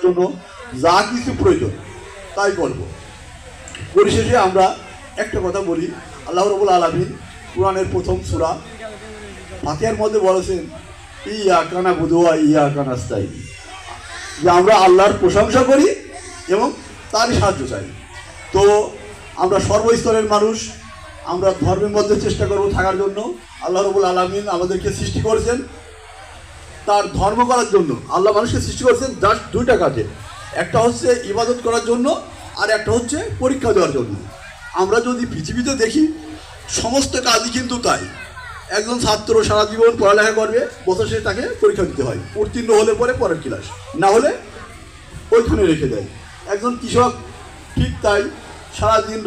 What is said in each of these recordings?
জন্য যা কিছু প্রয়োজন তাই করব। পরিশেষে আমরা একটা কথা বলি, আল্লাহ রাব্বুল আলামিন কুরআনের প্রথম সূরা ফাতিহার মধ্যে বলেছেন ইয়াকা না'বুদু ওয়া ইয়াকা নাস্তাঈন, যে আমরা আল্লাহর প্রশংসা করি এবং তারই সাহায্য চাই। তো আমরা সর্বস্তরের মানুষ, আমরা ধর্মের মধ্যে চেষ্টা করব থাকার জন্য। আল্লাহ রাব্বুল আলামিন আমাদেরকে সৃষ্টি করেছেন তার ধর্ম করার জন্য। আল্লাহ মানুষকে সৃষ্টি করেছেন জাস্ট দুইটা কাজে, একটা হচ্ছে ইবাদত করার জন্য আর একটা হচ্ছে পরীক্ষা দেওয়ার জন্য। আমরা যদি পৃথিবীতে দেখি সমস্ত কাজই কিন্তু তাই। একজন ছাত্র সারা জীবন পড়ালেখা করবে, বছর শেষে তাকে পরীক্ষা দিতে হয়, উত্তীর্ণ হলে পরে পরের ক্লাস, না হলে ওইখানে রেখে দেয়। একজন কৃষক ঠিক তাই, সারাদিন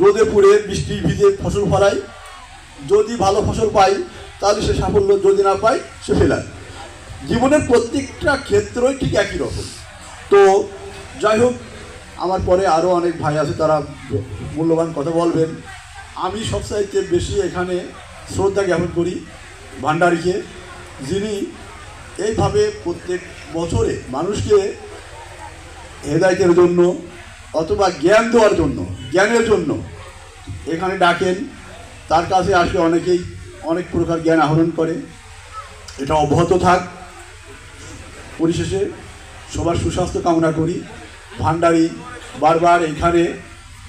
রোদে পুড়ে বৃষ্টি ভিজে ফসল ফলায়, যদি ভালো ফসল পায় তাহলে সে সাফল্য, যদি না পায় সে ফেলায়। জীবনের প্রত্যেকটা ক্ষেত্রই ঠিক একই রকম। তো যাই হোক, আমার পরে আরও অনেক ভাই আছে, তারা মূল্যবান কথা বলবেন। আমি সবচাইতে বেশি এখানে শ্রদ্ধা জ্ঞাপন করি ভান্ডারীকে, যিনি এইভাবে প্রত্যেক বছরে মানুষকে হেদায়েতের জন্য অথবা জ্ঞান দেওয়ার জন্য, জ্ঞানের জন্য এখানে ডাকেন। তার কাছে আসে অনেকেই অনেক প্রকার জ্ঞান আহরণ করে, এটা অব্যাহত থাক। পরিশেষে সবার সুস্বাস্থ্য কামনা করি। ভান্ডারী বারবার এখানে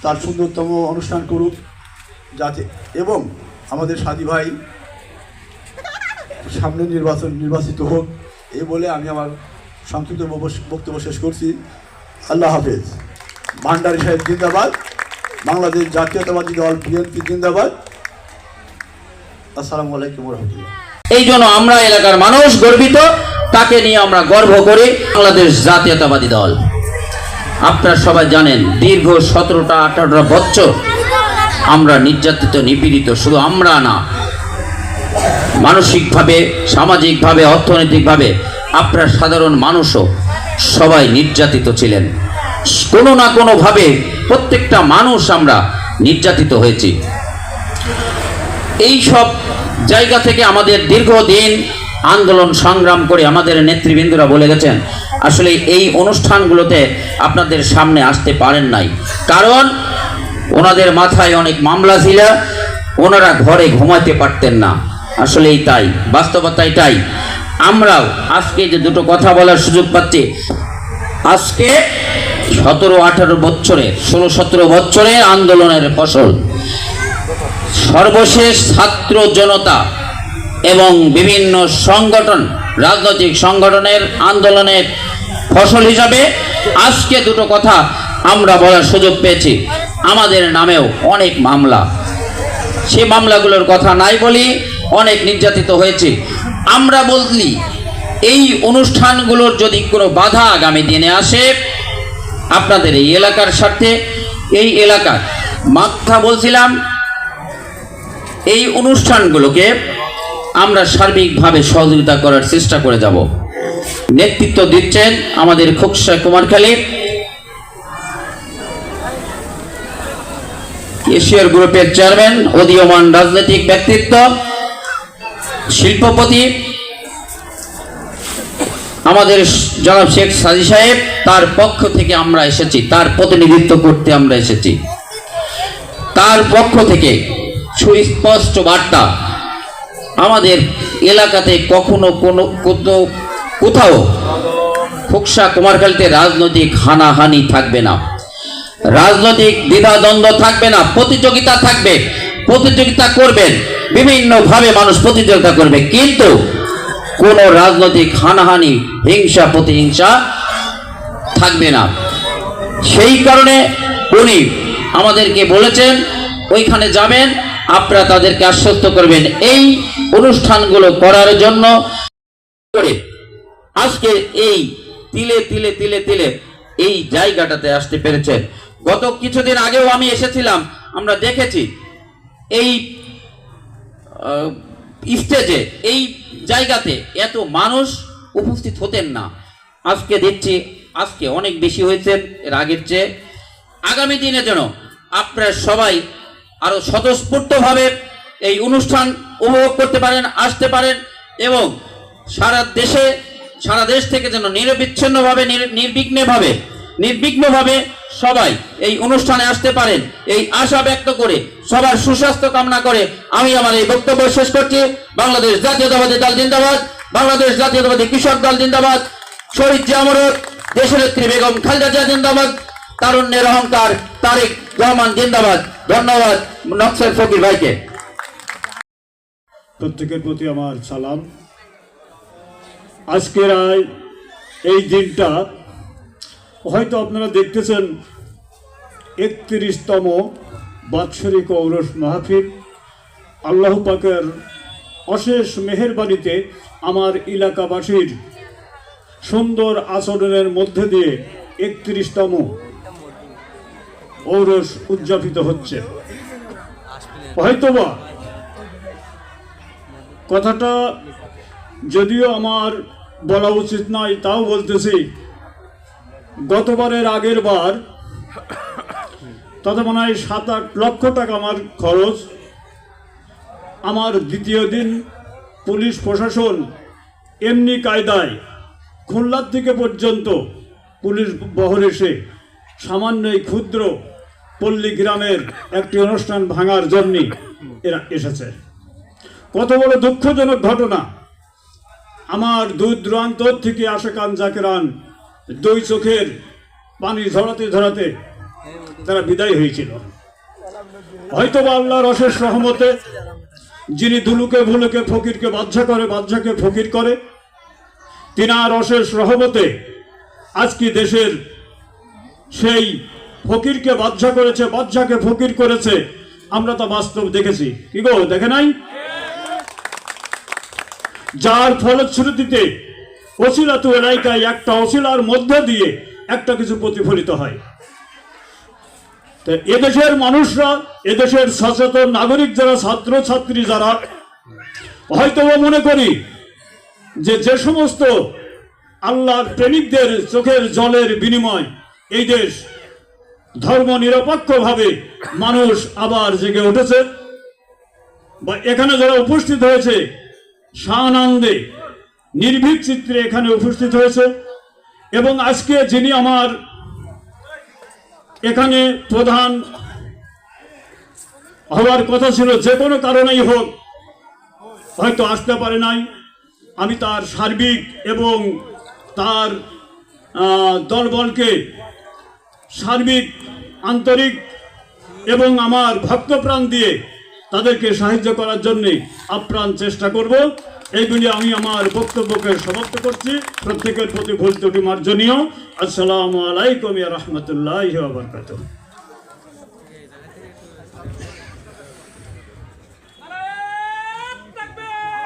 তার সুন্দরতম অনুষ্ঠান করুক যাতে, এবং আমাদের সাথী ভাই সামনে নির্বাচিত হোক, এই বলে আমি আমার সংক্ষিপ্ত বক্তব্য শেষ করছি। আল্লাহ হাফেজ। ভান্ডারী সাহেব জিন্দাবাদ, বাংলাদেশ জাতীয়তাবাদী দল বিএনপি জিন্দাবাদ। আসসালামু আলাইকুম ওয়া রাহমাতুল্লাহ। এই জন্য আমরা এলাকার মানুষ গর্বিত, তাকে নিয়ে আমরা গর্ব করি। বাংলাদেশ জাতীয়তাবাদী দল, আপনারা সবাই জানেন, দীর্ঘ 17-18 বছর আমরা নির্যাতিত, নিপীড়িত। শুধু আমরা না, মানসিকভাবে, সামাজিকভাবে, অর্থনৈতিকভাবে আপনারা সাধারণ মানুষও সবাই নির্যাতিত ছিলেন। কোনো না কোনোভাবে প্রত্যেকটা মানুষ আমরা নির্যাতিত হয়েছি। এই সব জায়গা থেকে আমাদের দীর্ঘদিন আন্দোলন সংগ্রাম করে আমাদের নেতৃবৃন্দরা বলে গেছেন, আসলে এই অনুষ্ঠানগুলোতে আপনাদের সামনে আসতে পারেন নাই, কারণ ওনাদের মাথায় অনেক মামলা ছিল, ওনারা ঘরে ঘুমাতে পারতেন না। আসলেই তাই, বাস্তবতাই তাই। আমরাও আজকে যে দুটো কথা বলার সুযোগ পাচ্ছি, আজকে 17-18 বছরে, 16-17 বছরে আন্দোলনের ফসল, সর্বশেষ ছাত্র জনতা এবং বিভিন্ন সংগঠন, রাজনৈতিক সংগঠনের আন্দোলনের ফসল হিসাবে আজকে দুটো কথা আমরা বলার সুযোগ পেয়েছি। আমাদের নামেও অনেক মামলা, সে মামলাগুলোর কথা নাই বলি, অনেক নির্যাতিত হয়েছে। আমরা বলি এই অনুষ্ঠানগুলোর যদি কোনো বাধা আগামী দিনে আসে, আপনাদের এই এলাকার স্বার্থে, এই এলাকার মাথা বলছিলাম, এই অনুষ্ঠানগুলোকে আমরা সার্বিকভাবে সহযোগিতা করার চেষ্টা করে যাব। নেতৃত্ব দিচ্ছেন আমাদের খোকসা কুমারখালী, এশিয়ার গ্রুপের চেয়ারম্যান, উদীয়মান রাজনৈতিক ব্যক্তিত্ব, শিল্পপতি আমাদের জনাব শেখ সাজি সাহেব, তার পক্ষ থেকে আমরা এসেছি, তার প্রতিনিধিত্ব করতে আমরা এসেছি। তার পক্ষ থেকে সুস্পষ্ট বার্তা, আমাদের এলাকাতে কখনো কোথাও খোকসা কুমারখালীতে রাজনৈতিক হানাহানি থাকবে না, রাজনৈতিক দ্বিধাদ্বন্দ্ব থাকবে না, প্রতিযোগিতা থাকবে, প্রতিযোগিতা করবেন, বিভিন্নভাবে মানুষ প্রতিযোগিতা করবে, কিন্তু কোনো রাজনৈতিক হানাহানি, হিংসা প্রতিহিংসা থাকবে না। সেই কারণে উনি আমাদেরকে বলেছেন ওইখানে যাবেন, আপনারা তাদেরকে আশ্বস্ত করবেন এই অনুষ্ঠানগুলো করার জন্য। আজকে এই তিলে তিলে তিলে তিলে এই জায়গাটাতে আসতে পেরেছেন। গত কিছুদিন আগেও আমি এসেছিলাম, আমরা দেখেছি এই স্টেজে, এই জায়গাতে এত মানুষ উপস্থিত হতেন না। আজকে দেখছি আজকে অনেক বেশি হয়েছেন এর আগের চেয়ে। আগামী দিনে যেন আপনারা সবাই আরো স্বতঃস্ফূর্তভাবে এই অনুষ্ঠান উপভোগ করতে পারেন, আসতে পারেন, এবং সারা দেশে সারা দেশ থেকে যেন নিরবিচ্ছিন্নভাবে নির্বিঘ্নভাবে সবাই এই অনুষ্ঠানে আসতে পারেন, এই আশা ব্যক্ত করে সবার সুস্বাস্থ্য কামনা করে আমি আমার এই বক্তব্য শেষ করছি। বাংলাদেশ জাতীয়তাবাদী দল জিন্দাবাদ, বাংলাদেশ জাতীয়তাবাদী কৃষক দল জিন্দাবাদ, শহীদ জিয়া অমর, দেশনেত্রী বেগম খালেদা জিয়া জিন্দাবাদ, তারুণ্যের অহংকার তারেক রহমান জিন্দাবাদ। ধন্যবাদ নকশাল ফকির ভাইকে। প্রত্যেকের প্রতি আমার সালাম। আজকের এই দিনটা হয়তো আপনারা দেখতেছেন 31তম বাৎসরিক ঔরস মাহফিল। আল্লাহ পাকের অশেষ মেহেরবানিতে আমার এলাকাবাসীর সুন্দর আচরণের মধ্যে দিয়ে 31তম ঔরস উদযাপিত হচ্ছে। হয়তোবা কথাটা যদিও আমার বলা উচিত নয়, তাও বলতেছি, গতবারের আগের বার তাতে মনে হয় 7-8 লক্ষ টাকা আমার খরচ। আমার দ্বিতীয় দিন পুলিশ প্রশাসন এমনি কায়দায় খুলনার থেকে পর্যন্ত পুলিশ বহর এসে সামান্য এই ক্ষুদ্র পল্লী গ্রামের একটি অনুষ্ঠান ভাঙার জন্যে এরা এসেছে। কত বড় দুঃখজনক ঘটনা! আমার দূর দূরান্তর থেকে আশেকান জাকেরান দুই চোখের পানি ঝরাতে ঝরাতে তারা বিদায় হয়েছিল। হয়তো বা আল্লাহর অশেষ রহমতে যিনি দুলুকে ভুলুকে ফকিরকে বাদশা করে, বাদশাকে ফকির করে, তিনার অশেষ রহমতে আজকে দেশের সেই ফকিরকে বাদশা করেছে, বাদশাকে ফকির করেছে। আমরা তা বাস্তব দেখেছি। কি গো, দেখে নাই? যার ফলশ্রুতিতে ওসিলাতু এলাকায় একটা ওসিলার মধ্য দিয়ে একটা কিছু প্রতিফলিত হয়। তো এদেশের মানুষরা, এদেশের সচেতন নাগরিক যারা, ছাত্র ছাত্রী যারা, হয়তো মনে করি যে সমস্ত আল্লাহর প্রেমিকদের চোখের জলের বিনিময় এই দেশ ধর্ম নিরপেক্ষভাবে মানুষ আবার জেগে উঠেছে, বা এখানে যারা উপস্থিত হয়েছে সানন্দে নির্ভীক চিত্রে এখানে উপস্থিত হয়েছে। এবং আজকে যিনি আমার এখানে প্রধান হওয়ার কথা ছিল, যে কোনো কারণেই হোক হয়তো আসতে পারে নাই, আমি তার সার্বিক এবং তার দলবলকে সার্বিক আন্তরিক এবং আমার ভক্তপ্রাণ দিয়ে তাদেরকে সাহায্য করার জন্য আপ্রাণ চেষ্টা করব। এই বলে আমি আমার বক্তব্যকে সমাপ্ত করছি। প্রত্যেকের প্রতি ভুল ত্রুটি মার্জনীয়। আসসালামু আলাইকুম ওয়া রাহমাতুল্লাহি ওয়া বারাকাতুহু।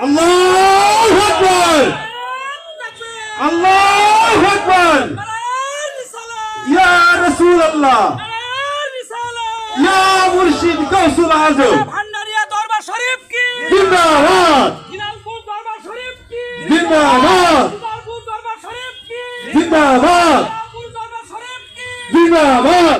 আল্লাহু আকবার, আল্লাহু আকবার, ইয়া রাসূলুল্লাহ, ইয়া মুর্শিদ গাউসুল আজম, জিন্দাবাদ, জিন্দাবাদ, জিন্দাবাদ, জিন্দাবাদ।